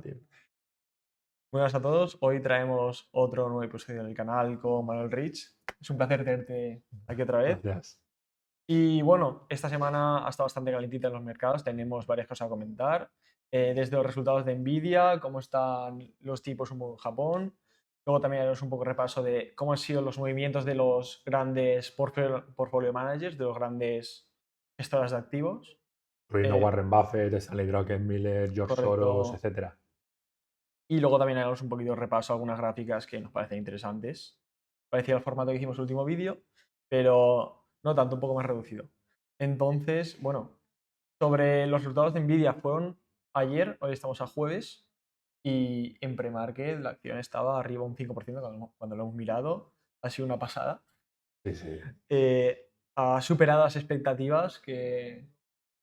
Muy Buenas a todos, hoy traemos otro nuevo episodio del canal con Manuel Rich. Es un placer tenerte aquí otra vez. Gracias. Y bueno, esta semana ha estado bastante calentita en los mercados, tenemos varias cosas a comentar, desde los resultados de Nvidia, cómo están los tipos un poco en Japón, luego también haremos un poco de repaso de cómo han sido los movimientos de los grandes portfolio managers, de los grandes gestores de activos. Incluyendo Eh, Warren Buffett, Stanley Druckenmiller, George Soros, correcto. etcétera. Y luego también haremos un poquito de repaso a algunas gráficas que nos parecen interesantes. Parecía el formato que hicimos el último vídeo, pero no tanto, un poco más reducido. Entonces, bueno, sobre los resultados de Nvidia fueron ayer, hoy estamos a jueves, y en premarket la acción estaba arriba un 5% cuando lo hemos mirado. Ha sido una pasada. Sí, sí. Ha superado las expectativas que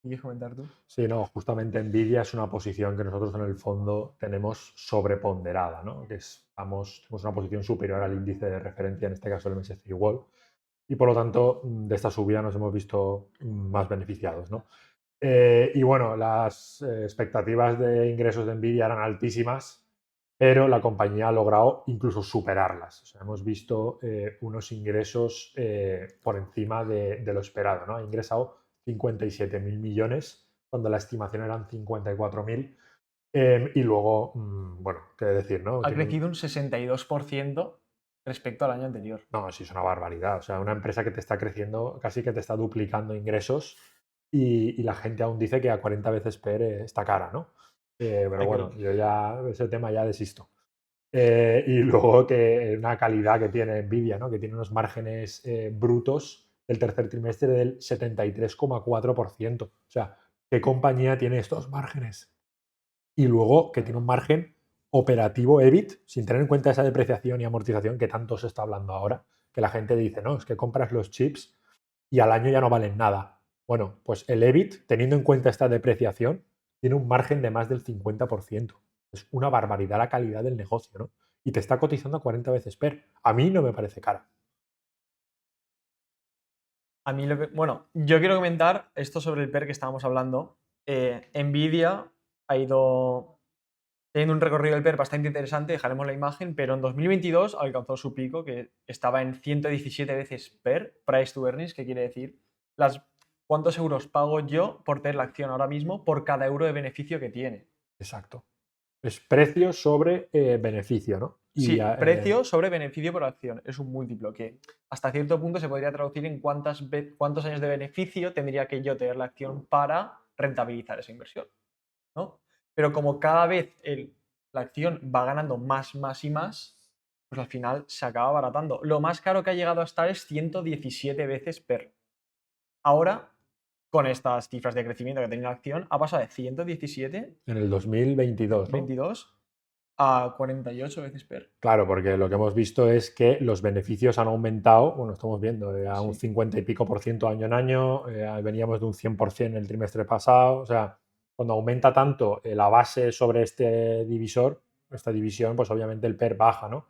quieres comentar tú. Sí, no, justamente Nvidia es una posición que nosotros en el fondo tenemos sobreponderada, ¿no? Tenemos una posición superior al índice de referencia, en este caso el MSCI World, y por lo tanto de esta subida nos hemos visto más beneficiados, ¿no? Y bueno, las expectativas de ingresos de Nvidia eran altísimas, pero la compañía ha logrado incluso superarlas. O sea, hemos visto unos ingresos por encima de lo esperado, ¿no? Ha ingresado 57.000 millones cuando la estimación eran 54.000. Y luego, bueno, qué decir, ¿no? Ha crecido un 62% respecto al año anterior. No, sí, es una barbaridad. O sea, una empresa que te está creciendo, casi que te está duplicando ingresos y la gente aún dice que a 40 veces PER está cara, ¿no? Pero Hay que, bueno, yo ya, ese tema ya desisto. Y luego que una calidad que tiene Nvidia, ¿no? Que tiene unos márgenes brutos del tercer trimestre del 73,4%. O sea, ¿qué compañía tiene estos márgenes? Y luego que tiene un margen operativo EBIT, sin tener en cuenta esa depreciación y amortización que tanto se está hablando ahora, que la gente dice, no, es que compras los chips y al año ya no valen nada. Bueno, pues el EBIT, teniendo en cuenta esta depreciación, tiene un margen de más del 50%. Es una barbaridad la calidad del negocio, ¿no? Y te está cotizando a 40 veces PER. A mí no me parece cara. A mí lo que. Bueno, yo quiero comentar esto sobre el PER que estábamos hablando. Nvidia ha ido teniendo un recorrido del PER bastante interesante, dejaremos la imagen, pero en 2022 alcanzó su pico, que estaba en 117 veces PER, Price to Earnings, que quiere decir las, cuántos euros pago yo por tener la acción ahora mismo por cada euro de beneficio que tiene. Exacto. Es precio sobre beneficio, ¿no? Y Sí, precio sobre beneficio por acción. Es un múltiplo que hasta cierto punto se podría traducir en cuántos años de beneficio tendría que yo tener la acción para rentabilizar esa inversión, ¿no? Pero como cada vez la acción va ganando más y más, pues al final se acaba abaratando. Lo más caro que ha llegado a estar es 117 veces PER. Ahora, con estas cifras de crecimiento que tiene la acción, ha pasado de 117 en el 2022, ¿no? 22 a 48 veces PER. Claro, porque lo que hemos visto es que los beneficios han aumentado, bueno, estamos viendo a un Sí. 50 y pico por ciento año en año, veníamos de un 100% el trimestre pasado, o sea, cuando aumenta tanto la base sobre este divisor, esta división, pues obviamente el PER baja, ¿no?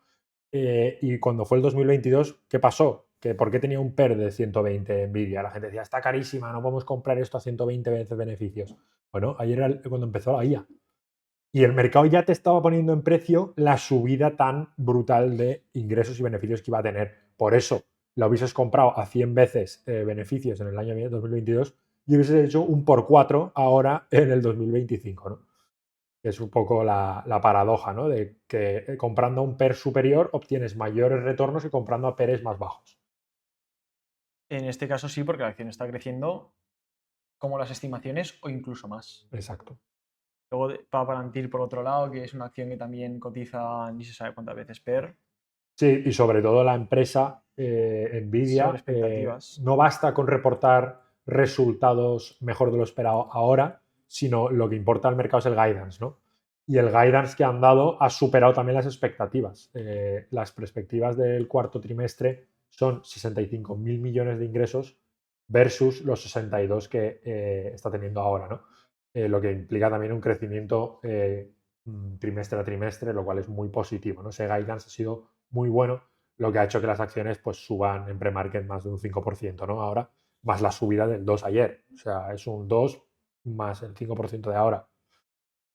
Y cuando fue el 2022, ¿qué pasó? Que ¿por qué tenía un PER de 120 Nvidia? La gente decía, está carísima, no podemos comprar esto a 120 veces beneficios. Bueno, ayer era cuando empezó la IA. Y el mercado ya te estaba poniendo en precio la subida tan brutal de ingresos y beneficios que iba a tener. Por eso lo hubieses comprado a 100 veces beneficios en el año 2022 y hubieses hecho un por 4 ahora en el 2025, ¿no? Que es un poco la paradoja, ¿no? De que comprando a un PER superior obtienes mayores retornos que comprando a PERs más bajos. En este caso sí, porque la acción está creciendo como las estimaciones o incluso más. Exacto. Luego Palantir, por otro lado, que es una acción que también cotiza ni se sabe cuántas veces PER, Sí, y sobre todo la empresa sobre Nvidia, expectativas. no basta con reportar resultados mejor de lo esperado ahora, sino lo que importa al mercado es el guidance, ¿no? Y el guidance que han dado ha superado también las expectativas. Las perspectivas del cuarto trimestre son 65.000 millones de ingresos versus los 62 que está teniendo ahora, ¿no? Lo que implica también un crecimiento trimestre a trimestre, lo cual es muy positivo, ¿no? Ese guidance ha sido muy bueno, lo que ha hecho que las acciones pues suban en pre-market más de un 5%, ¿no? Ahora, más la subida del 2 ayer. O sea, es un 2 más el 5% de ahora.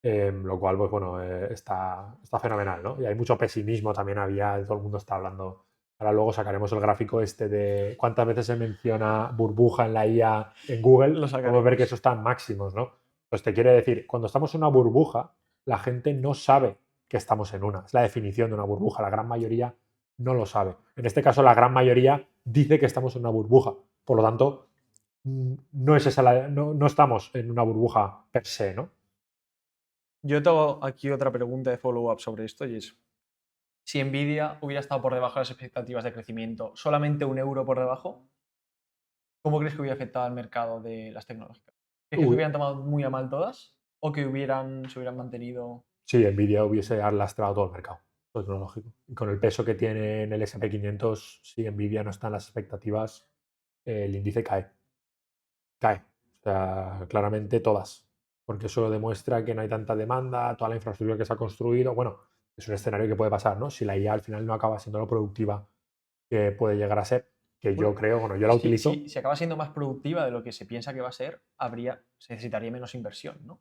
Lo cual, pues bueno, está fenomenal, ¿no? Y hay mucho pesimismo también había, todo el mundo está hablando. Ahora luego sacaremos el gráfico este de cuántas veces se menciona burbuja en la IA en Google. Lo Podemos ver que eso sacaremos. está en máximos, ¿no? Pues te quiere decir, cuando estamos en una burbuja, la gente no sabe que estamos en una. Es la definición de una burbuja. La gran mayoría no lo sabe. En este caso, la gran mayoría dice que estamos en una burbuja. Por lo tanto, no es esa no estamos en una burbuja per se, ¿no? Yo tengo aquí otra pregunta de follow-up sobre esto y es, si Nvidia hubiera estado por debajo de las expectativas de crecimiento, solamente 1 euro por debajo, ¿cómo crees que hubiera afectado al mercado de las tecnológicas? ¿Crees que se Uy, hubieran tomado muy a mal todas? ¿O que se hubieran mantenido? sí, Nvidia hubiese arrastrado todo el mercado tecnológico. Y con el peso que tiene en el SP 500, si Nvidia no está en las expectativas, el índice cae. Cae. O sea, claramente todas. Porque eso demuestra que no hay tanta demanda, toda la infraestructura que se ha construido. Bueno, es un escenario que puede pasar, ¿no? Si la IA al final no acaba siendo lo productiva que puede llegar a ser, que yo Bueno, creo, bueno, yo la si, utilizo. si acaba siendo más productiva de lo que se piensa que va a ser, se necesitaría menos inversión, ¿no?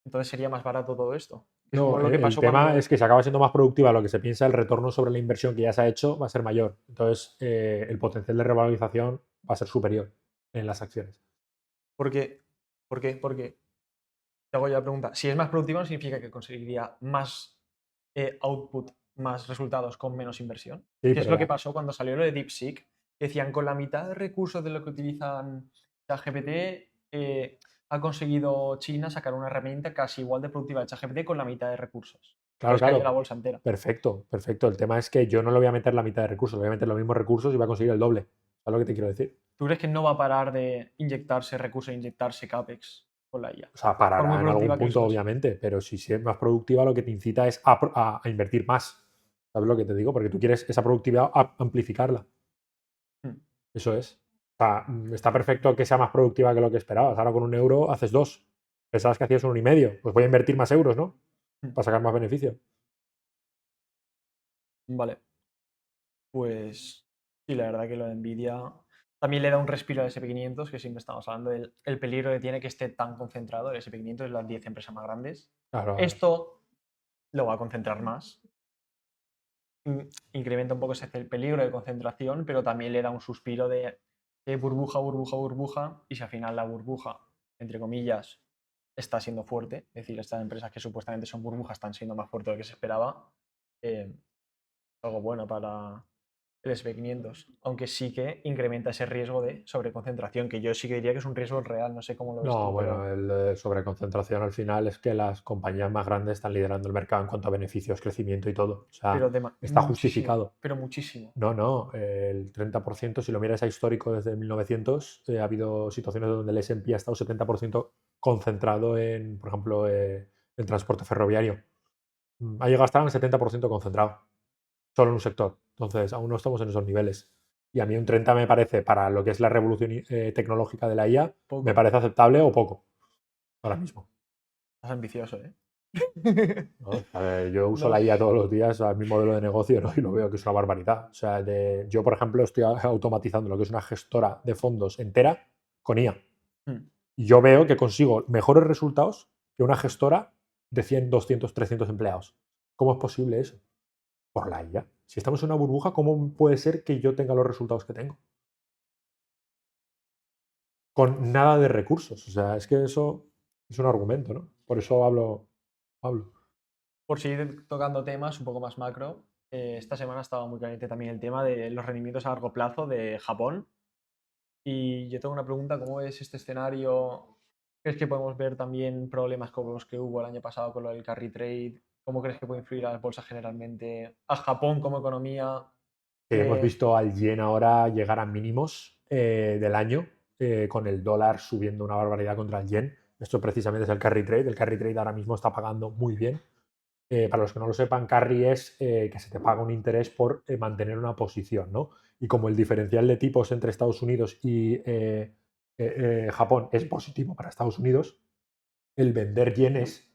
Entonces sería más barato todo esto. Es como No, lo que el pasó tema es cuando... que si acaba siendo más productiva lo que se piensa, el retorno sobre la inversión que ya se ha hecho va a ser mayor. Entonces, el potencial de revalorización va a ser superior en las acciones. Porque, ¿por qué? Porque, te hago ya la pregunta, si es más productiva no significa que conseguiría más output, más resultados con menos inversión. Sí, ¿Qué es pero lo que pasó cuando salió lo de DeepSeek? Que decían, con la mitad de recursos de lo que utilizan ChatGPT, ha conseguido China sacar una herramienta casi igual de productiva de ChatGPT con la mitad de recursos. claro, Entonces cayó la claro, bolsa entera. perfecto, perfecto. El tema es que yo no le voy a meter la mitad de recursos, le voy a meter los mismos recursos y va a conseguir el doble. ¿Sabes lo que te quiero decir? ¿Tú crees que no va a parar de inyectarse recursos, inyectarse CAPEX con la IA? O sea, Por muy parará en algún productiva que punto, seas. obviamente, pero si es más productiva, lo que te incita es a invertir más. ¿Sabes lo que te digo? Porque tú quieres esa productividad amplificarla. Mm. Eso es. O sea, está perfecto que sea más productiva que lo que esperabas. Ahora con 1 euro haces dos. Pensabas que hacías 1,5. Pues voy a invertir más euros, ¿no? Mm. Para sacar más beneficio. Vale. Pues sí, la verdad que lo de Nvidia también le da un respiro al SP 500, que siempre estamos hablando del el peligro que tiene que esté tan concentrado. El SP 500 es las 10 empresas más grandes. Claro, a ver. Esto lo va a concentrar más. Incrementa un poco el peligro de concentración, pero también le da un suspiro de burbuja, burbuja, burbuja. Y si al final la burbuja, entre comillas, está siendo fuerte, es decir, estas empresas que supuestamente son burbujas están siendo más fuertes de lo que se esperaba, es algo bueno para el SP 500, aunque sí que incrementa ese riesgo de sobreconcentración, que yo sí que diría que es un riesgo real, no sé cómo lo ves No, tú, bueno, pero, el sobreconcentración al final es que las compañías más grandes están liderando el mercado en cuanto a beneficios, crecimiento y todo. O sea, está muchísimo, justificado. pero muchísimo. No, no, el 30%, si lo miras a histórico desde 1900, ha habido situaciones donde el S&P ha estado 70% concentrado en, por ejemplo, el transporte ferroviario. Ha llegado a estar en el 70% concentrado, solo en un sector. Entonces, aún no estamos en esos niveles. Y a mí un 30 me parece, para lo que es la revolución tecnológica de la IA, me Poco. parece aceptable o poco, ahora mismo. Estás ambicioso, ¿eh? ¿No? A ver, yo uso No. la IA todos los días a mi modelo de negocio, ¿no? Y lo veo que es una barbaridad. O sea, yo, por ejemplo, estoy automatizando lo que es una gestora de fondos entera con IA. Mm. Y yo veo que consigo mejores resultados que una gestora de 100, 200, 300 empleados. ¿Cómo es posible eso? Por la IA. Si estamos en una burbuja, ¿cómo puede ser que yo tenga los resultados que tengo? Con nada de recursos. O sea, es que eso es un argumento, ¿no? Por eso hablo. Por seguir tocando temas un poco más macro, esta semana estaba muy caliente también el tema de los rendimientos a largo plazo de Japón. Y yo tengo una pregunta, ¿cómo es este escenario? ¿Crees que podemos ver también problemas como los que hubo el año pasado con lo del carry trade? ¿Cómo crees que puede influir a las bolsas generalmente? ¿A Japón como economía? Hemos Eh, visto al yen ahora llegar a mínimos del año, con el dólar subiendo una barbaridad contra el yen. Esto precisamente es el carry trade. El carry trade ahora mismo está pagando muy bien. Para los que no lo sepan, carry es que se te paga un interés por mantener una posición, ¿no? Y como el diferencial de tipos entre Estados Unidos y Japón es positivo para Estados Unidos, el vender yenes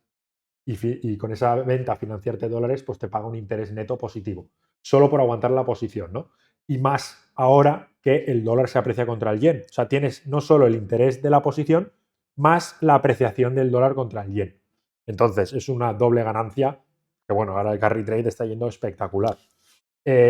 y con esa venta financiarte dólares, pues te paga un interés neto positivo, solo por aguantar la posición, ¿no? Y más ahora que el dólar se aprecia contra el yen. O sea, tienes no solo el interés de la posición, más la apreciación del dólar contra el yen. Entonces, es una doble ganancia que, bueno, ahora el carry trade está yendo espectacular.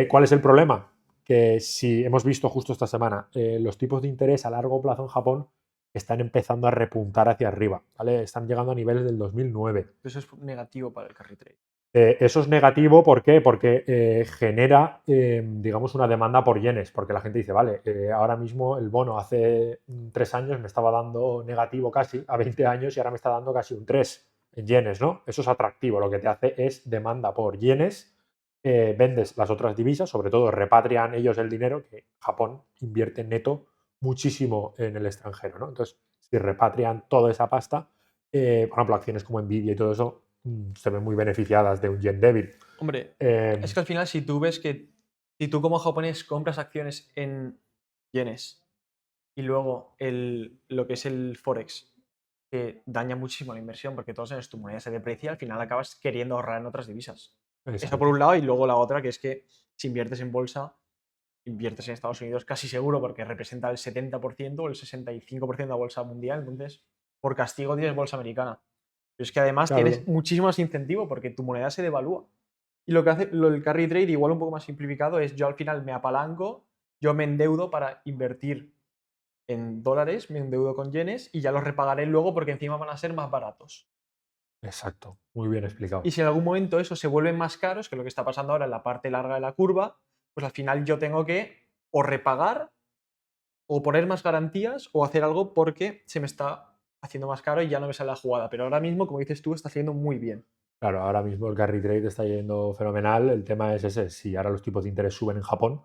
¿Cuál es el problema? Que si hemos visto justo esta semana, los tipos de interés a largo plazo en Japón están empezando a repuntar hacia arriba, ¿vale? Están llegando a niveles del 2009. Eso es negativo para el carry trade. Eso es negativo, ¿por qué? Porque genera, digamos, una demanda por yenes, porque la gente dice, vale, ahora mismo el bono hace 3 años me estaba dando negativo casi a 20 años y ahora me está dando casi un 3 en yenes, ¿no? Eso es atractivo, lo que te hace es demanda por yenes, vendes las otras divisas, sobre todo repatrian ellos el dinero, que Japón invierte neto muchísimo en el extranjero, ¿no? Entonces, si repatrian toda esa pasta, por ejemplo, acciones como Nvidia y todo eso se ven muy beneficiadas de un yen débil. Hombre, es que al final si tú ves que si tú como japonés compras acciones en yenes y luego lo que es el forex que daña muchísimo la inversión porque todos años tu moneda se deprecia, al final acabas queriendo ahorrar en otras divisas. Eso por un lado, y luego la otra que es que si inviertes en bolsa, inviertes en Estados Unidos casi seguro porque representa el 70% o el 65% de la bolsa mundial, entonces por castigo tienes bolsa americana. Pero es que además Claro. tienes muchísimo más incentivo porque tu moneda se devalúa. Y lo que hace el carry trade, igual un poco más simplificado, es yo al final me apalanco, yo me endeudo para invertir en dólares, me endeudo con yenes y ya los repagaré luego porque encima van a ser más baratos. Exacto, muy bien explicado. Y si en algún momento eso se vuelven más caros, que es lo que está pasando ahora en la parte larga de la curva, pues al final yo tengo que o repagar o poner más garantías o hacer algo porque se me está haciendo más caro y ya no me sale la jugada. Pero ahora mismo, como dices tú, está haciendo muy bien. Claro, ahora mismo el carry trade está yendo fenomenal. El tema es ese, si ahora los tipos de interés suben en Japón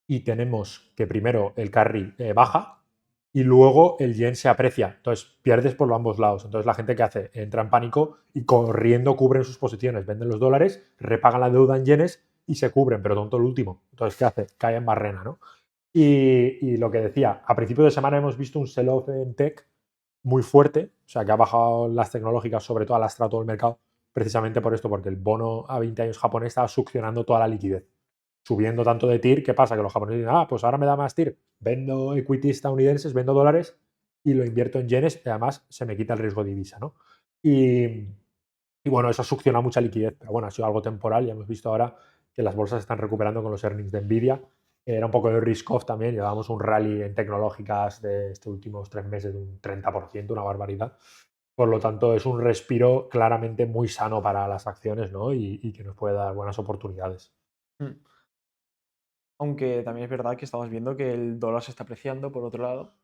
y tenemos que primero el carry baja y luego el yen se aprecia. Entonces pierdes por ambos lados. Entonces la gente que hace entra en pánico y corriendo cubren sus posiciones, venden los dólares, repagan la deuda en yenes y se cubren, pero tonto el último. Entonces, ¿qué hace? Cae en barrena, ¿no? Y lo que decía, a principio de semana hemos visto un sell-off en tech muy fuerte, o sea, que ha bajado las tecnológicas, sobre todo ha lastrado todo el mercado, precisamente por esto, porque el bono a 20 años japonés estaba succionando toda la liquidez, subiendo tanto de TIR. ¿Qué pasa? Que los japoneses dicen, pues ahora me da más TIR, vendo equities estadounidenses, vendo dólares y lo invierto en yenes y además se me quita el riesgo de divisa, ¿no? Y bueno, eso ha succionado mucha liquidez, pero bueno, ha sido algo temporal. Ya hemos visto ahora que las bolsas están recuperando con los earnings de Nvidia. Era un poco de risk-off también. Llevábamos un rally en tecnológicas de estos últimos 3 meses de un 30%, una barbaridad. Por lo tanto, es un respiro claramente muy sano para las acciones, ¿no? Y que nos puede dar buenas oportunidades. Mm. Aunque también es verdad que estamos viendo que el dólar se está apreciando, por otro lado.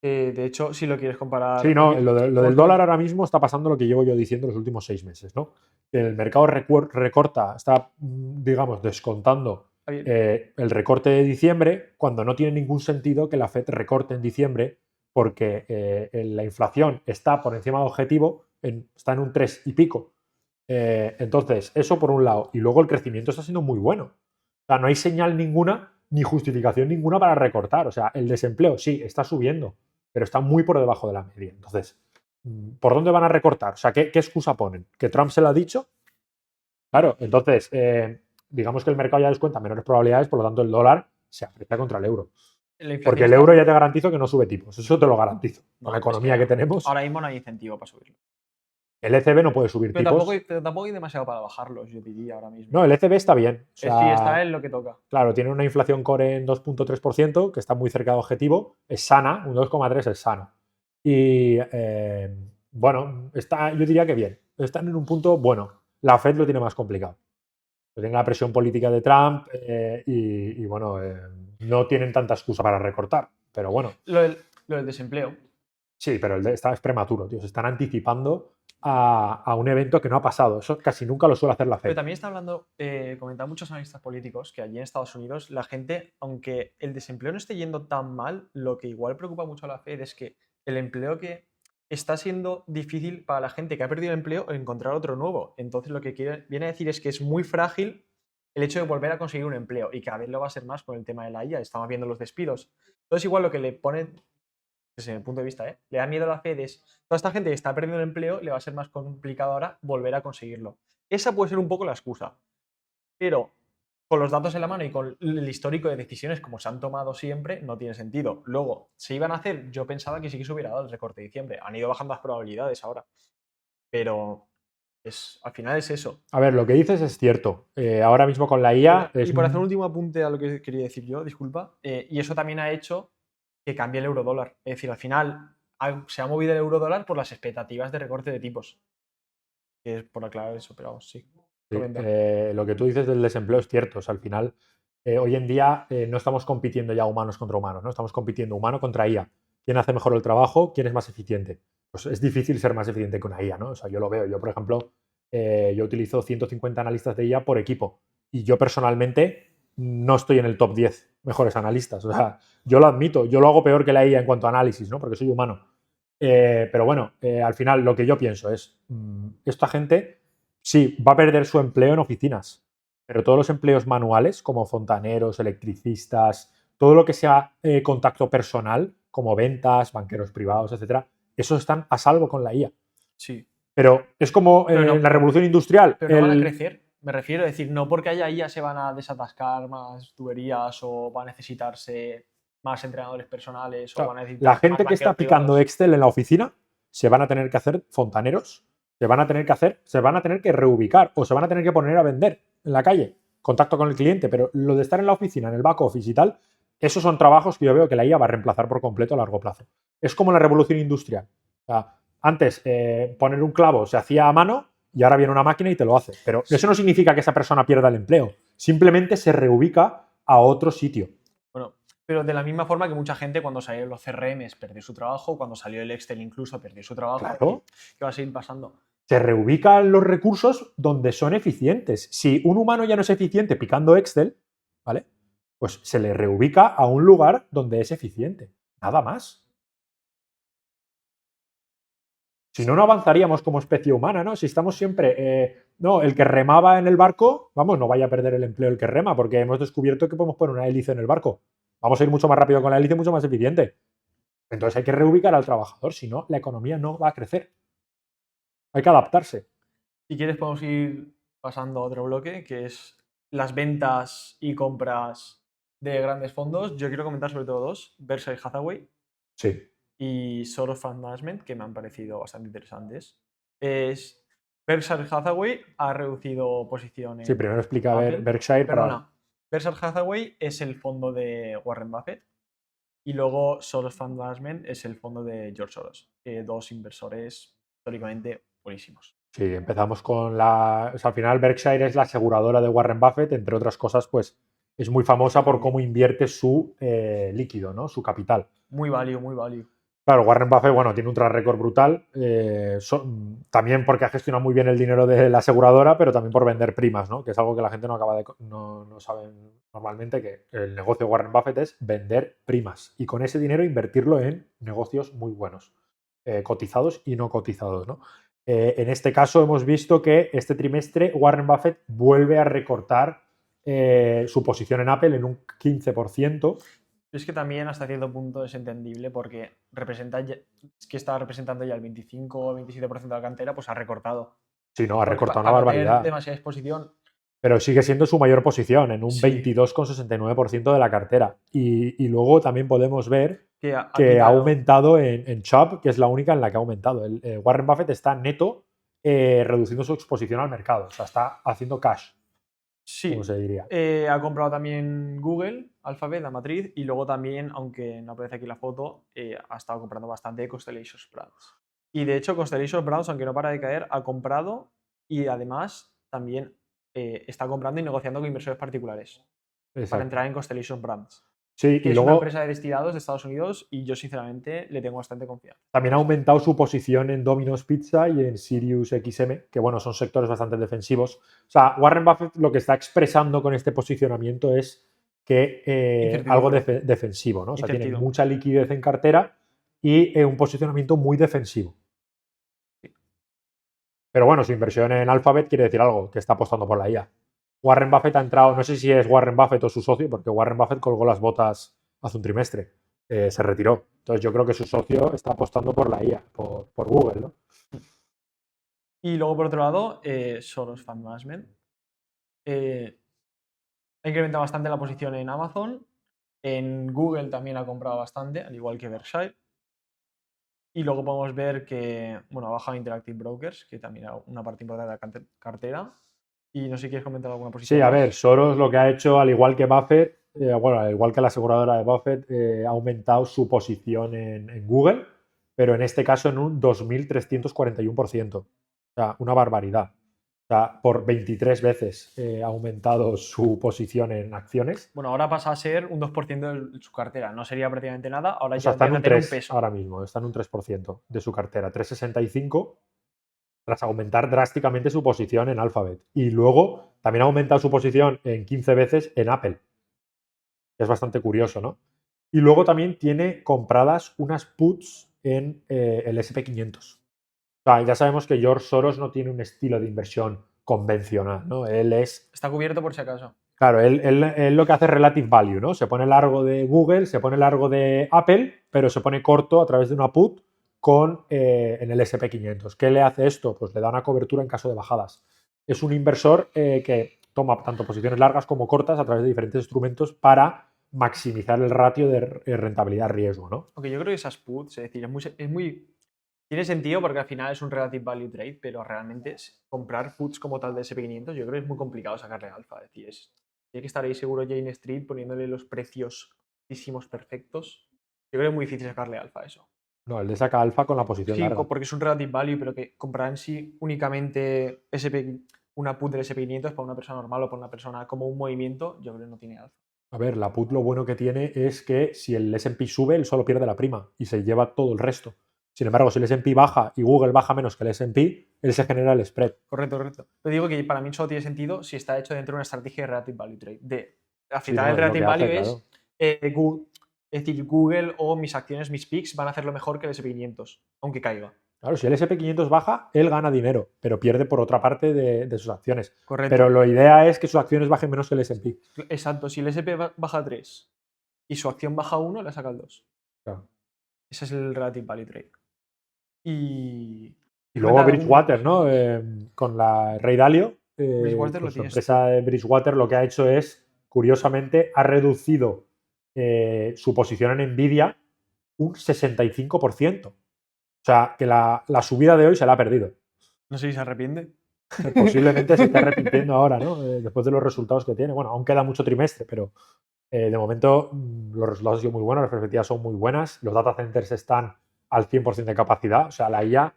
De hecho, si lo quieres comparar. Sí, no, lo del dólar ahora mismo está pasando lo que llevo yo diciendo los últimos 6 meses, ¿no? El mercado recorta, está, digamos, descontando el recorte de diciembre, cuando no tiene ningún sentido que la Fed recorte en diciembre, porque la inflación está por encima del objetivo, está en un 3 y pico. Entonces, eso por un lado. Y luego el crecimiento está siendo muy bueno. O sea, no hay señal ninguna ni justificación ninguna para recortar. O sea, el desempleo sí, está subiendo, pero está muy por debajo de la media. Entonces, ¿por dónde van a recortar? O sea, ¿qué excusa ponen? ¿Que Trump se lo ha dicho? Claro, entonces, digamos que el mercado ya descuenta menores probabilidades, por lo tanto el dólar se aprecia contra el euro. La inflación Porque el euro ya te garantizo que no sube tipos, eso te lo garantizo. Con la economía que tenemos, ahora mismo no hay incentivo para subirlo. el ECB no puede subir Pero tipos. tampoco hay demasiado para bajarlos, yo diría ahora mismo. No, el ECB está bien. O sea, Sí, está en lo que toca. claro, tiene una inflación core en 2,3%, que está muy cerca de objetivo, es sana, un 2,3 es sano. Y bueno, yo diría que bien, están en un punto bueno. La Fed lo tiene más complicado. Tiene la presión política de Trump y bueno, no tienen tanta excusa para recortar, pero bueno. Lo del desempleo. Sí, pero es prematuro, tío. Se están anticipando a un evento que no ha pasado. Eso casi nunca lo suele hacer la Fed. Pero también está hablando, comentan muchos analistas políticos que allí en Estados Unidos la gente, aunque el desempleo no esté yendo tan mal, lo que igual preocupa mucho a la Fed es que el empleo que está siendo difícil para la gente que ha perdido el empleo encontrar otro nuevo. Entonces lo que viene a decir es que es muy frágil el hecho de volver a conseguir un empleo y cada vez lo va a ser más con el tema de la IA. Estamos viendo los despidos. Entonces igual lo que le ponen desde mi punto de vista, le da miedo a la Fed es toda esta gente que está perdiendo el empleo, le va a ser más complicado ahora volver a conseguirlo. Esa puede ser un poco la excusa. Pero con los datos en la mano y con el histórico de decisiones como se han tomado siempre, no tiene sentido. Luego, se iban a hacer, yo pensaba que sí que se hubiera dado el recorte de diciembre. Han ido bajando las probabilidades ahora. pero al final es eso. A ver, lo que dices es cierto. Ahora mismo con la IA Y por hacer un último apunte a lo que quería decir yo, disculpa, y eso también ha hecho que cambie el euro-dólar. Es decir, al final se ha movido el euro-dólar por las expectativas de recorte de tipos. Que es por aclarar eso, pero vamos, sí. Sí, Comenta. lo que tú dices del desempleo es cierto. O sea, al final, hoy en día no estamos compitiendo ya humanos contra humanos, ¿no? Estamos compitiendo humano contra IA. ¿Quién hace mejor el trabajo? ¿Quién es más eficiente? Pues es difícil ser más eficiente que una IA, ¿no? O sea, yo lo veo. Yo, por ejemplo, yo utilizo 150 analistas de IA por equipo. Y yo personalmente no estoy en el top 10 mejores analistas. O sea, yo lo admito. Yo lo hago peor que la IA en cuanto a análisis, ¿no? Porque soy humano. Pero bueno, al final lo que yo pienso es, esta gente sí va a perder su empleo en oficinas, pero todos los empleos manuales, como fontaneros, electricistas, todo lo que sea contacto personal, como ventas, banqueros privados, etcétera, esos están a salvo con la IA. Sí. Pero es como Pero no, en la revolución industrial. pero no van a crecer. Me refiero a decir, no porque haya IA se van a desatascar más tuberías o va a necesitarse más entrenadores personales o van a La necesitar más gente que está banqueros picando privados. Excel en la oficina se van a tener que hacer fontaneros, se van a tener que reubicar o se van a tener que poner a vender en la calle, contacto con el cliente, pero lo de estar en la oficina, en el back office y tal, esos son trabajos que yo veo que la IA va a reemplazar por completo a largo plazo. Es como la revolución industrial. O sea, antes poner un clavo se hacía a mano y ahora viene una máquina y te lo hace. Pero eso no significa que esa persona pierda el empleo, simplemente se reubica a otro sitio. Bueno, pero de la misma forma que mucha gente cuando salieron los CRMs perdió su trabajo, cuando salió el Excel incluso perdió su trabajo, Claro. ¿qué va a seguir pasando? Se reubican los recursos donde son eficientes. Si un humano ya no es eficiente picando Excel, ¿vale? Pues se le reubica a un lugar donde es eficiente. Nada más. Si no, no avanzaríamos como especie humana, ¿no? Si estamos siempre. No, el que remaba en el barco, vamos, no vaya a perder el empleo el que rema, porque hemos descubierto que podemos poner una hélice en el barco. Vamos a ir mucho más rápido con la hélice, mucho más eficiente. Entonces hay que reubicar al trabajador, si no, la economía no va a crecer. Hay que adaptarse. Si quieres podemos ir pasando a otro bloque, que es las ventas y compras de grandes fondos. Yo quiero comentar sobre todo dos, Berkshire Hathaway Sí. y Soros Fund Management, que me han parecido bastante interesantes. Berkshire Hathaway ha reducido posición Sí, en primero explica Apple. Berkshire para. Perdona, Berkshire Hathaway es el fondo de Warren Buffett y luego Soros Fund Management es el fondo de George Soros, dos inversores históricamente buenísimos. Sí, empezamos con la. O sea, al final Berkshire es la aseguradora de Warren Buffett, entre otras cosas, pues es muy famosa por cómo invierte su líquido, ¿no? Su capital. Muy value, muy value. Claro, Warren Buffett, bueno, tiene un track record brutal, también porque ha gestionado muy bien el dinero de la aseguradora, pero también por vender primas, ¿no? Que es algo que la gente no acaba de, no sabe normalmente, que el negocio de Warren Buffett es vender primas y con ese dinero invertirlo en negocios muy buenos, cotizados y no cotizados, ¿no? En este caso hemos visto que este trimestre Warren Buffett vuelve a recortar su posición en Apple en un 15%. Es que también hasta cierto punto es entendible porque es que estaba representando ya el 25 o 27% de la cantera, pues ha recortado. Sí, no, ha Porque recortado una para no tener barbaridad. demasiada exposición. Pero sigue siendo su mayor posición, en un Sí. 22,69% de la cartera. Y luego también podemos ver Que ha que ha quitado. aumentado en Chubb, que es la única en la que ha aumentado. Warren Buffett está neto reduciendo su exposición al mercado. O sea, está haciendo cash, como Sí. se diría. Ha comprado también Google, Alphabet, la matriz, y luego también, aunque no aparece aquí la foto, ha estado comprando bastante Constellation Brands. Y de hecho, Constellation Brands, aunque no para de caer, ha comprado y además también está comprando y negociando con inversores particulares para Exacto. entrar en Constellation Brands. Sí, Que y es una luego empresa de destinados de Estados Unidos y yo sinceramente le tengo bastante confianza. también ha aumentado su posición en Domino's Pizza y en Sirius XM, que bueno, son sectores bastante defensivos. O sea, Warren Buffett lo que está expresando con este posicionamiento es que algo Incertidumbre. defensivo, ¿no? O sea, tiene Incertidumbre. mucha liquidez en cartera y un posicionamiento muy defensivo. Sí. Pero bueno, su inversión en Alphabet quiere decir algo, que está apostando por la IA. Warren Buffett ha entrado, no sé si es Warren Buffett o su socio, porque Warren Buffett colgó las botas hace un trimestre, se retiró. Entonces yo creo que su socio está apostando por la IA, por Google, ¿no? Y luego, por otro lado, Soros Fund Management. Ha incrementado bastante la posición en Amazon. En Google también ha comprado bastante, al igual que Berkshire. Y luego podemos ver que, bueno, ha bajado Interactive Brokers, que también era una parte importante de la cartera. Y no sé si quieres comentar alguna Sí, posición a más. ver, Soros lo que ha hecho, al igual que Buffett, bueno, al igual que la aseguradora de Buffett, ha aumentado su posición en Google, pero en este caso en un 2.341%. O sea, una barbaridad. O sea, por 23 veces ha aumentado su posición en acciones. Bueno, ahora pasa a ser un 2% de su cartera. No sería prácticamente nada, ahora O sea, ya está en empieza a un tener un 3 peso. ahora mismo, está en un 3% de su cartera, 3,65 tras aumentar drásticamente su posición en Alphabet. Y luego también ha aumentado su posición en 15 veces en Apple. Es bastante curioso, ¿no? Y luego también tiene compradas unas puts en el SP500. O sea, ya sabemos que George Soros no tiene un estilo de inversión convencional, ¿no? Él es, Está cubierto por si acaso. claro, él lo que hace es relative value, ¿no? Se pone largo de Google, se pone largo de Apple, pero se pone corto a través de una put en el SP500. ¿Qué le hace esto? Pues le da una cobertura en caso de bajadas. Es un inversor que toma tanto posiciones largas como cortas a través de diferentes instrumentos para maximizar el ratio de rentabilidad-riesgo, ¿no? Aunque yo creo que esas puts, es decir, tiene sentido porque al final es un relative value trade, pero realmente comprar puts como tal de SP500 yo creo que es muy complicado sacarle alfa. Es decir, tiene que estar ahí seguro Jane Street poniéndole los precios perfectos. Yo creo que es muy difícil sacarle alfa a eso. No, él le saca alfa con la posición Sí, larga. porque es un relative value, pero que comprar en sí únicamente una put del SP500 para una persona normal o para una persona como un movimiento, yo creo que no tiene alfa. A ver, la put lo bueno que tiene es que si el S&P sube, él solo pierde la prima y se lleva todo el resto. Sin embargo, si el S&P baja y Google baja menos que el S&P, él se genera el spread. Correcto, correcto. Pero digo que para mí solo tiene sentido si está hecho dentro de una estrategia de relative value trade. Al Sí, final, no, el es lo relative que value hace, claro. es decir, Google o mis acciones, mis picks, van a hacerlo mejor que el SP500, aunque caiga. Claro, si el S&P 500 baja, él gana dinero, pero pierde por otra parte de sus acciones. Correcto. Pero la idea es que sus acciones bajen menos que el S&P. Exacto. Si el SP baja 3 y su acción baja 1, le saca el 2. Claro. Ese es el relative value trade. Y Y luego comentar algún Bridgewater, ¿no? Con la Rey Dalio, Bridgewater lo pues su tienes tú. empresa de Bridgewater lo que ha hecho es, curiosamente, ha reducido su posición en Nvidia un 65%. O sea, que la subida de hoy se la ha perdido. No sé si se arrepiente. Posiblemente se esté arrepintiendo ahora, ¿no? Después de los resultados que tiene. Bueno, aún queda mucho trimestre, pero de momento los resultados han sido muy buenos, las perspectivas son muy buenas, los data centers están al 100% de capacidad, o sea, la IA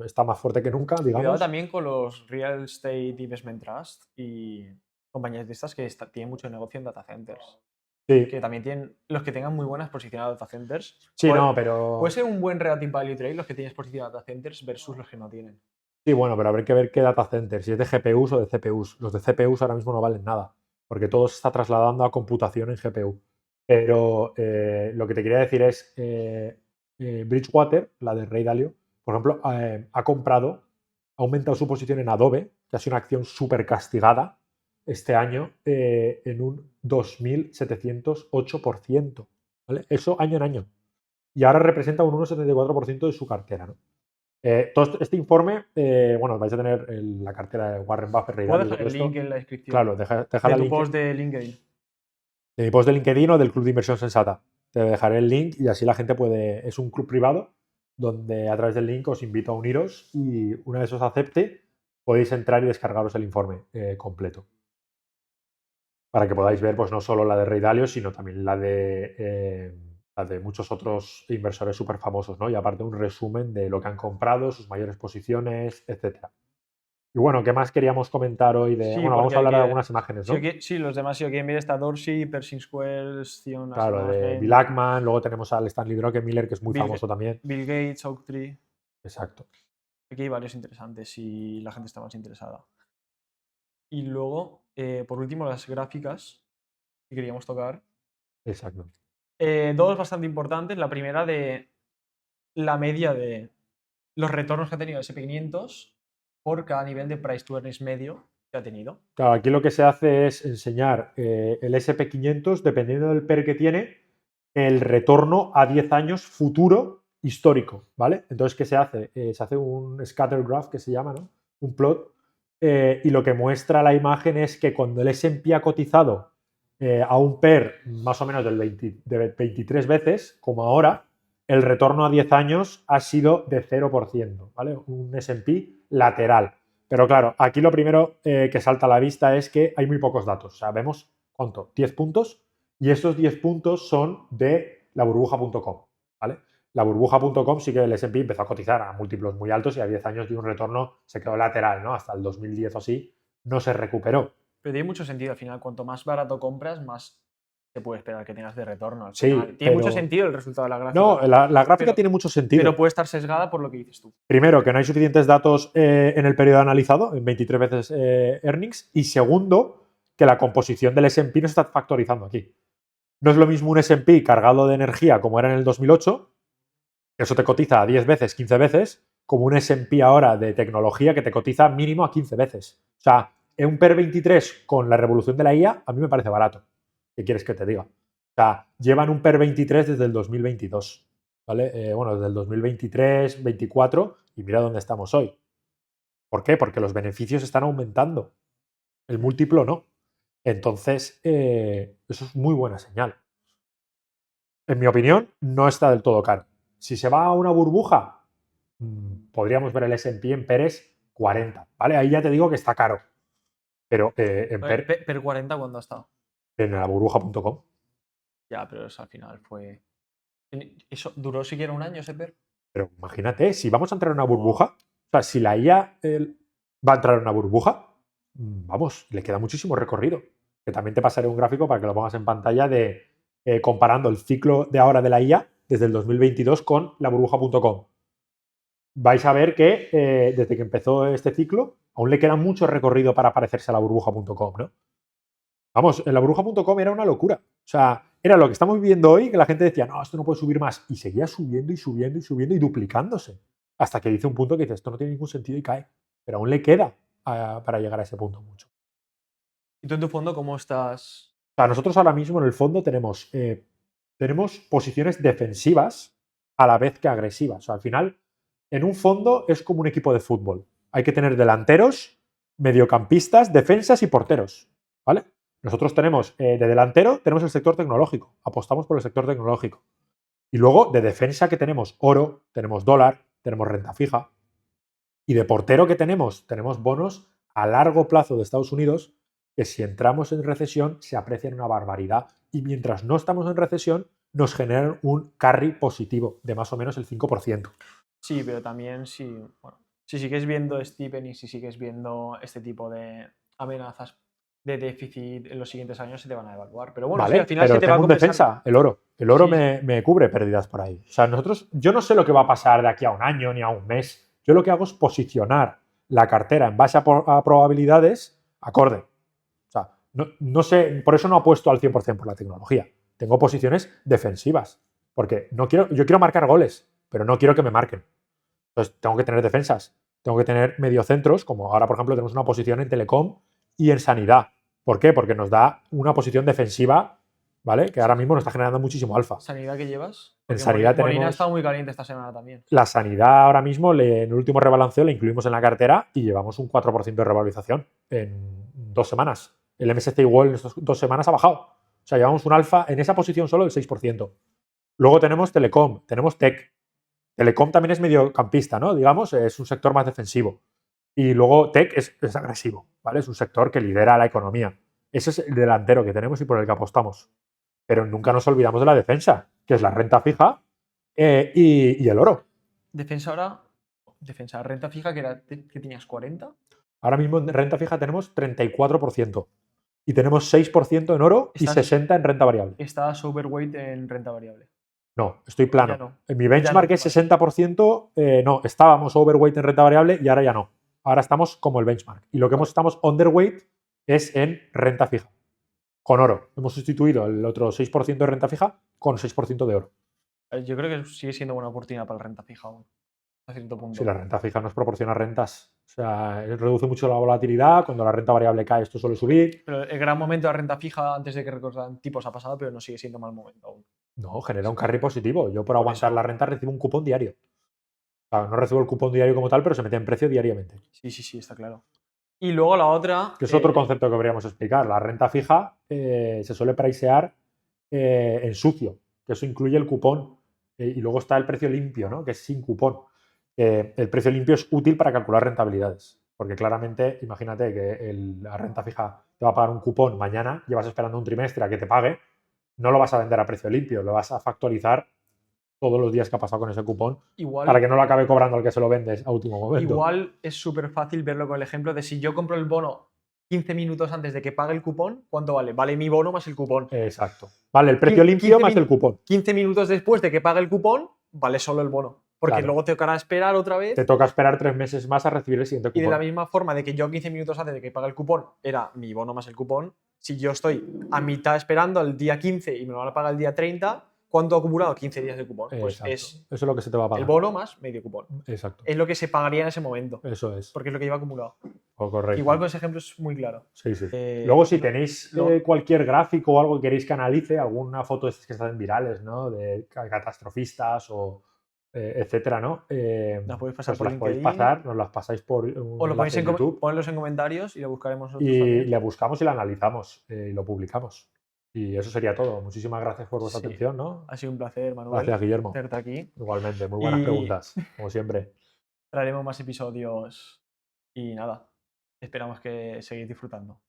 está más fuerte que nunca, Cuidado digamos. también con los Real Estate Investment Trust y compañías de estas que tienen mucho negocio en data centers. Sí, Que también tienen, los que tengan muy buenas posiciones de data centers. sí, no, pero... Puede ser un buen relative value trade los que tienes posición de data centers versus los que no tienen. Sí, bueno, pero habrá que ver qué data center, si es de GPUs o de CPUs. Los de CPUs ahora mismo no valen nada, porque todo se está trasladando a computación en GPU. Pero lo que te quería decir es, Bridgewater, la de Ray Dalio, por ejemplo, ha aumentado su posición en Adobe, que ha sido una acción súper castigada este año, en un 2.708%. ¿Vale? Eso año en año. Y ahora representa un 1,74% de su cartera, ¿no? Todo este informe, bueno, vais a tener la cartera de Warren Buffett, Ray Puedo Dalio y dejar todo el link esto. en la descripción Claro, deja de la tu link post de LinkedIn. de mi post de LinkedIn o del Club de Inversión Sensata. Te dejaré el link y así la gente puede. Es un club privado donde a través del link os invito a uniros y una vez os acepte, podéis entrar y descargaros el informe completo. Para que podáis ver, pues no solo la de Ray Dalio, sino también la de muchos otros inversores súper famosos, ¿no? Y aparte un resumen de lo que han comprado, sus mayores posiciones, etcétera. Y bueno, ¿qué más queríamos comentar hoy de...? Sí, Bueno, vamos porque a hay hablar de que. algunas imágenes, ¿no? Sí, los demás, si lo quieren ver, está Dorsey, Pershing Square, Zion Asset Claro, de Bill Management, Ackman, luego tenemos al Stanley Druckenmiller, que es muy Bill, famoso también. Bill Gates, Oaktree. Exacto. Aquí hay varios interesantes si la gente está más interesada. Y luego, por último, las gráficas que queríamos tocar. Exacto. Dos bastante importantes. La primera de la media de los retornos que ha tenido el SP500 por cada nivel de price to earnings medio que ha tenido. Claro, aquí lo que se hace es enseñar el SP500, dependiendo del PER que tiene, el retorno a 10 años futuro histórico, ¿vale? Entonces, ¿qué se hace? Se hace un scatter graph que se llama, ¿no? Un plot. Y lo que muestra la imagen es que cuando el S&P ha cotizado a un PER más o menos de 23 veces, como ahora, el retorno a 10 años ha sido de 0%, ¿vale? Un S&P lateral. Pero claro, aquí lo primero que salta a la vista es que hay muy pocos datos. O sea, vemos, ¿cuánto? 10 puntos. Y estos 10 puntos son de la burbuja.com, ¿vale? La burbuja.com sí que el S&P empezó a cotizar a múltiplos muy altos y a 10 años dio un retorno, se quedó lateral, ¿no? Hasta el 2010 o así no se recuperó. Pero tiene mucho sentido al final. Cuanto más barato compras, más se puede esperar que tengas de retorno. Al Sí, final. Tiene mucho pero... sentido el resultado de la gráfica. No, la gráfica Pero- tiene mucho sentido. Pero puede estar sesgada por lo que dices tú. Primero, que no hay suficientes datos en el periodo analizado, en 23 veces earnings. Y segundo, que la composición del S&P no se está factorizando aquí. No es lo mismo un S&P cargado de energía como era en el 2008, que eso te cotiza a 10 veces, 15 veces, como un S&P ahora de tecnología que te cotiza mínimo a 15 veces. O sea, en un PER 23 con la revolución de la IA, a mí me parece barato. ¿Qué quieres que te diga? O sea, llevan un PER 23 desde el 2022. ¿Vale? Bueno, desde el 2023, 24, y mira dónde estamos hoy. ¿Por qué? Porque los beneficios están aumentando. El múltiplo no. Entonces, eso es muy buena señal. En mi opinión, no está del todo caro. Si se va a una burbuja, podríamos ver el S&P en PERes 40, ¿vale? Ahí ya te digo que está caro. Pero en Per 40, ¿cuándo ha estado? en la burbuja.com. Ya, pero eso al final fue. ¿Eso duró siquiera un año ese PER? Pero imagínate, si vamos a entrar en una burbuja, o sea, si la IA va a entrar en una burbuja, vamos, le queda muchísimo recorrido. Que también te pasaré un gráfico para que lo pongas en pantalla de comparando el ciclo de ahora de la IA desde el 2022 con la burbuja.com. Vais a ver que desde que empezó este ciclo aún le queda mucho recorrido para parecerse a la burbuja.com, ¿no? Vamos, en la burbuja.com era una locura. O sea, era lo que estamos viviendo hoy, que la gente decía, no, esto no puede subir más. Y seguía subiendo y subiendo y subiendo y duplicándose. Hasta que dice un punto que dice, esto no tiene ningún sentido y cae. Pero aún le queda para llegar a ese punto mucho. ¿Y tú en tu fondo cómo estás? O sea, nosotros ahora mismo en el fondo tenemos posiciones defensivas a la vez que agresivas. O sea, al final, en un fondo es como un equipo de fútbol. Hay que tener delanteros, mediocampistas, defensas y porteros. ¿Vale? Nosotros tenemos de delantero, tenemos el sector tecnológico. Apostamos por el sector tecnológico. Y luego de defensa que tenemos oro, tenemos dólar, tenemos renta fija. Y de portero que tenemos bonos a largo plazo de Estados Unidos que si entramos en recesión se aprecian una barbaridad y mientras no estamos en recesión nos generan un carry positivo de más o menos el 5%. Sí, pero también si sigues viendo Steven y si sigues viendo este tipo de amenazas de déficit en los siguientes años se te van a evaluar. Pero bueno, vale, sí, al final pero se te va a tengo un compensar. defensa, el oro. El oro Sí, me cubre pérdidas por ahí. O sea, yo no sé lo que va a pasar de aquí a un año ni a un mes. Yo lo que hago es posicionar la cartera en base a probabilidades acorde. O sea, no sé, por eso no apuesto al 100% por la tecnología. Tengo posiciones defensivas. Porque yo quiero marcar goles, pero no quiero que me marquen. Entonces, tengo que tener defensas. Tengo que tener mediocentros, como ahora, por ejemplo, tenemos una posición en telecom y en sanidad. ¿Por qué? Porque nos da una posición defensiva, ¿vale? Que ahora mismo nos está generando muchísimo alfa. ¿Sanidad que llevas? En Porque sanidad Molina ha tenemos... estado muy caliente esta semana también. La sanidad ahora mismo, en el último rebalanceo, la incluimos en la cartera y llevamos un 4% de revalorización en 2 semanas. El MSCI World en estas 2 semanas ha bajado. O sea, llevamos un alfa en esa posición solo del 6%. Luego tenemos telecom, tenemos tech. Telecom también es mediocampista, ¿no? Digamos, es un sector más defensivo. Y luego tech es agresivo, ¿vale? Es un sector que lidera la economía. Ese es el delantero que tenemos y por el que apostamos. Pero nunca nos olvidamos de la defensa, que es la renta fija y el oro. Defensa ahora, renta fija que tenías 40. Ahora mismo en renta fija tenemos 34%. Y tenemos 6% en oro y 60% en renta variable. Estás overweight en renta variable. No, estoy plano. Ya no. En mi benchmark Ya no, es 60%. No, estábamos overweight en renta variable y ahora ya no. Ahora estamos como el benchmark. Y lo que estamos underweight es en renta fija. Con oro. Hemos sustituido el otro 6% de renta fija con 6% de oro. Yo creo que sigue siendo buena oportunidad para la renta fija aún, a cierto punto. Si la renta fija nos proporciona rentas. O sea, reduce mucho la volatilidad. Cuando la renta variable cae, esto suele subir. Pero el gran momento de la renta fija antes de que recortaran tipos ha pasado, pero no sigue siendo mal momento aún. No, genera un carry positivo. Yo por aguantar la renta recibo un cupón diario. O sea, no recibo el cupón diario como tal, pero se mete en precio diariamente. Sí, está claro. Y luego la otra... Que es otro concepto que deberíamos explicar. La renta fija se suele pricear en sucio, que eso incluye el cupón. Y luego está el precio limpio, ¿no? Que es sin cupón. El precio limpio es útil para calcular rentabilidades. Porque claramente, imagínate que la renta fija te va a pagar un cupón mañana, llevas esperando un trimestre a que te pague, no lo vas a vender a precio limpio, lo vas a factorizar todos los días que ha pasado con ese cupón para que no lo acabe cobrando al que se lo vendes a último momento. Igual es súper fácil verlo con el ejemplo de si yo compro el bono 15 minutos antes de que pague el cupón, ¿cuánto vale? Vale mi bono más el cupón. Exacto. Vale el precio limpio más el cupón. 15 minutos después de que pague el cupón, vale solo el bono. Porque luego te tocará esperar otra vez. Te toca esperar 3 meses más a recibir el siguiente cupón. Y de la misma forma de que yo 15 minutos antes de que pague el cupón era mi bono más el cupón, si yo estoy a mitad esperando el día 15 y me lo van a pagar el día 30, ¿cuánto ha acumulado? 15 días de cupón. Pues eso es lo que se te va a pagar. El bono más medio cupón. Exacto. Es lo que se pagaría en ese momento. Eso es. Porque es lo que lleva acumulado. Correcto. Igual con ese ejemplo es muy claro. Sí. Luego, si tenéis cualquier gráfico o algo que queréis que analice, alguna foto de estas que están virales, ¿no? De catastrofistas o etcétera, ¿no? Las podéis pasar por LinkedIn. Pasar, nos las pasáis por o lo ponéis en YouTube. Ponlos en comentarios y lo buscaremos nosotros y le buscamos y lo analizamos y lo publicamos. Y eso sería todo. Muchísimas gracias por vuestra atención, ¿no? Ha sido un placer, Manuel. Gracias, Guillermo. Tenerte aquí. Igualmente, muy buenas preguntas, como siempre. Traeremos más episodios y nada, esperamos que seguís disfrutando.